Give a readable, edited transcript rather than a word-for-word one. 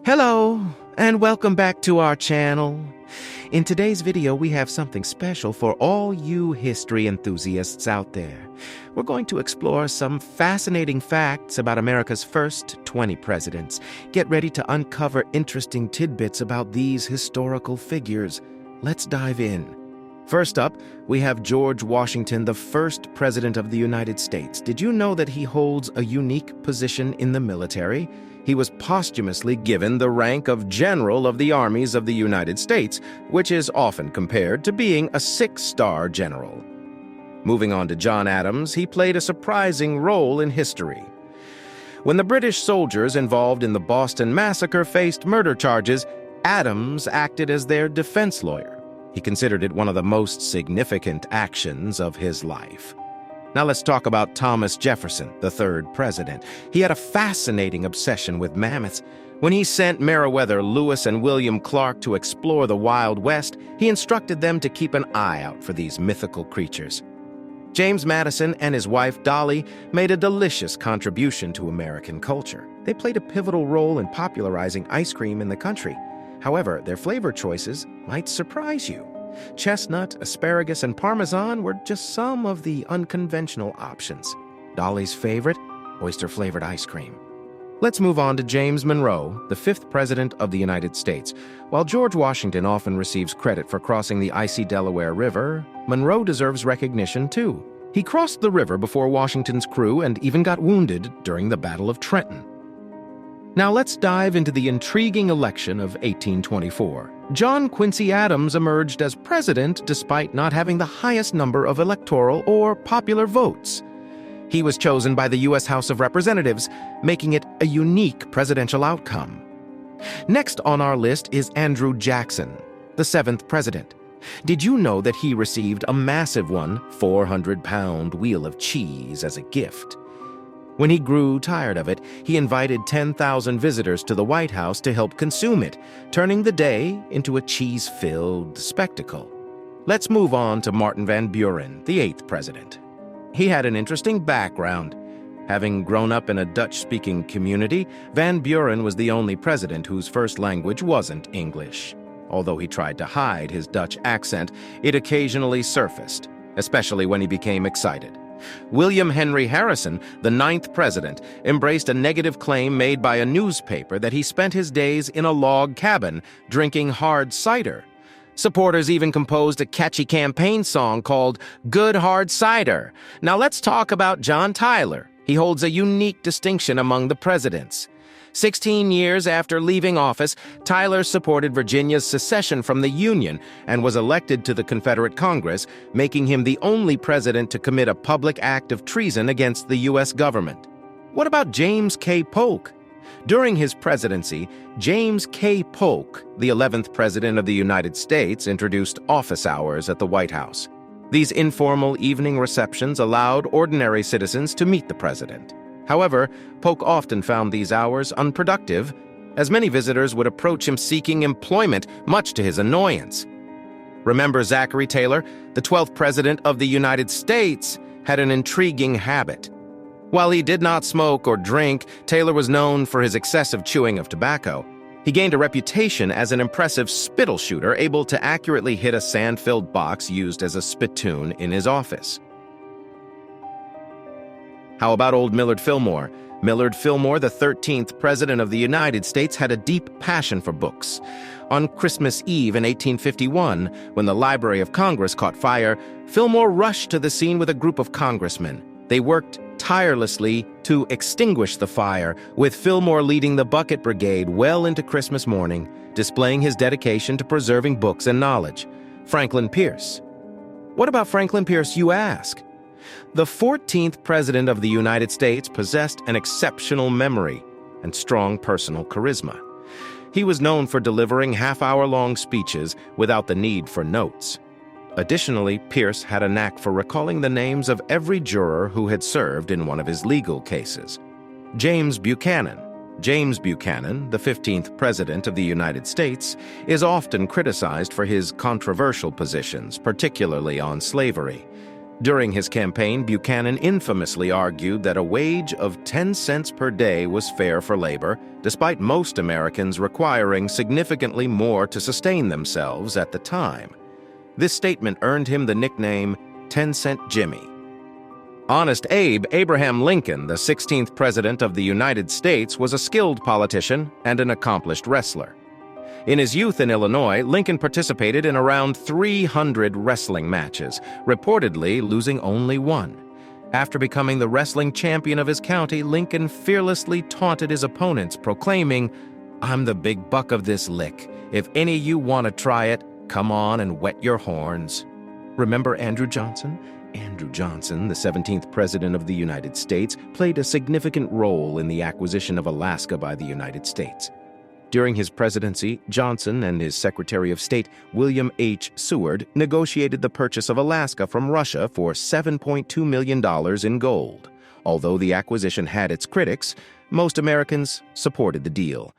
Hello, and welcome back to our channel. In today's video, we have something special for all you history enthusiasts out there. We're going to explore some fascinating facts about America's first 20 presidents. Get ready to uncover interesting tidbits about these historical figures. Let's dive in. First up, we have George Washington, the first president of the United States. Did you know that he holds a unique position in the military? He was posthumously given the rank of General of the Armies of the United States, which is often compared to being a 6-star general. Moving on to John Adams, he played a surprising role in history. When the British soldiers involved in the Boston Massacre faced murder charges, Adams acted as their defense lawyer. He considered it one of the most significant actions of his life. Now let's talk about Thomas Jefferson, the third president. He had a fascinating obsession with mammoths. When he sent Meriwether Lewis and William Clark to explore the Wild West, he instructed them to keep an eye out for these mythical creatures. James Madison and his wife Dolly made a delicious contribution to American culture. They played a pivotal role in popularizing ice cream in the country. However, their flavor choices might surprise you. Chestnut, asparagus, and Parmesan were just some of the unconventional options. Dolly's favorite, oyster-flavored ice cream. Let's move on to James Monroe, the fifth president of the United States. While George Washington often receives credit for crossing the icy Delaware River, Monroe deserves recognition too. He crossed the river before Washington's crew and even got wounded during the Battle of Trenton. Now let's dive into the intriguing election of 1824. John Quincy Adams emerged as president despite not having the highest number of electoral or popular votes. He was chosen by the U.S. House of Representatives, making it a unique presidential outcome. Next on our list is Andrew Jackson, the seventh president. Did you know that he received a massive 400-pound wheel of cheese as a gift? When he grew tired of it, he invited 10,000 visitors to the White House to help consume it, turning the day into a cheese-filled spectacle. Let's move on to Martin Van Buren, the eighth president. He had an interesting background. Having grown up in a Dutch-speaking community, Van Buren was the only president whose first language wasn't English. Although he tried to hide his Dutch accent, it occasionally surfaced, especially when he became excited. William Henry Harrison, the ninth president, embraced a negative claim made by a newspaper that he spent his days in a log cabin drinking hard cider. Supporters even composed a catchy campaign song called Good Hard Cider. Now let's talk about John Tyler. He holds a unique distinction among the presidents. 16 years after leaving office, Tyler supported Virginia's secession from the Union and was elected to the Confederate Congress, making him the only president to commit a public act of treason against the U.S. government. What about James K. Polk? During his presidency, James K. Polk, the 11th president of the United States, introduced office hours at the White House. These informal evening receptions allowed ordinary citizens to meet the president. However, Polk often found these hours unproductive, as many visitors would approach him seeking employment, much to his annoyance. Remember Zachary Taylor, the 12th president of the United States, had an intriguing habit. While he did not smoke or drink, Taylor was known for his excessive chewing of tobacco. He gained a reputation as an impressive spittle shooter, able to accurately hit a sand-filled box used as a spittoon in his office. How about old Millard Fillmore? Millard Fillmore, the 13th president of the United States, had a deep passion for books. On Christmas Eve in 1851, when the Library of Congress caught fire, Fillmore rushed to the scene with a group of congressmen. They worked tirelessly to extinguish the fire, with Fillmore leading the bucket brigade well into Christmas morning, displaying his dedication to preserving books and knowledge. Franklin Pierce. What about Franklin Pierce, you ask? The 14th president of the United States possessed an exceptional memory and strong personal charisma. He was known for delivering half-hour-long speeches without the need for notes. Additionally, Pierce had a knack for recalling the names of every juror who had served in one of his legal cases. James Buchanan. James Buchanan, the 15th president of the United States, is often criticized for his controversial positions, particularly on slavery. During his campaign, Buchanan infamously argued that a wage of 10 cents per day was fair for labor, despite most Americans requiring significantly more to sustain themselves at the time. This statement earned him the nickname 10 Cent Jimmy. Honest Abe Abraham Lincoln, the 16th President of the United States, was a skilled politician and an accomplished wrestler. In his youth in Illinois, Lincoln participated in around 300 wrestling matches, reportedly losing only one. After becoming the wrestling champion of his county, Lincoln fearlessly taunted his opponents, proclaiming, "I'm the big buck of this lick. If any of you want to try it, come on and wet your horns." Remember Andrew Johnson? Andrew Johnson, the 17th President of the United States, played a significant role in the acquisition of Alaska by the United States. During his presidency, Johnson and his Secretary of State, William H. Seward, negotiated the purchase of Alaska from Russia for $7.2 million in gold. Although the acquisition had its critics, most Americans supported the deal.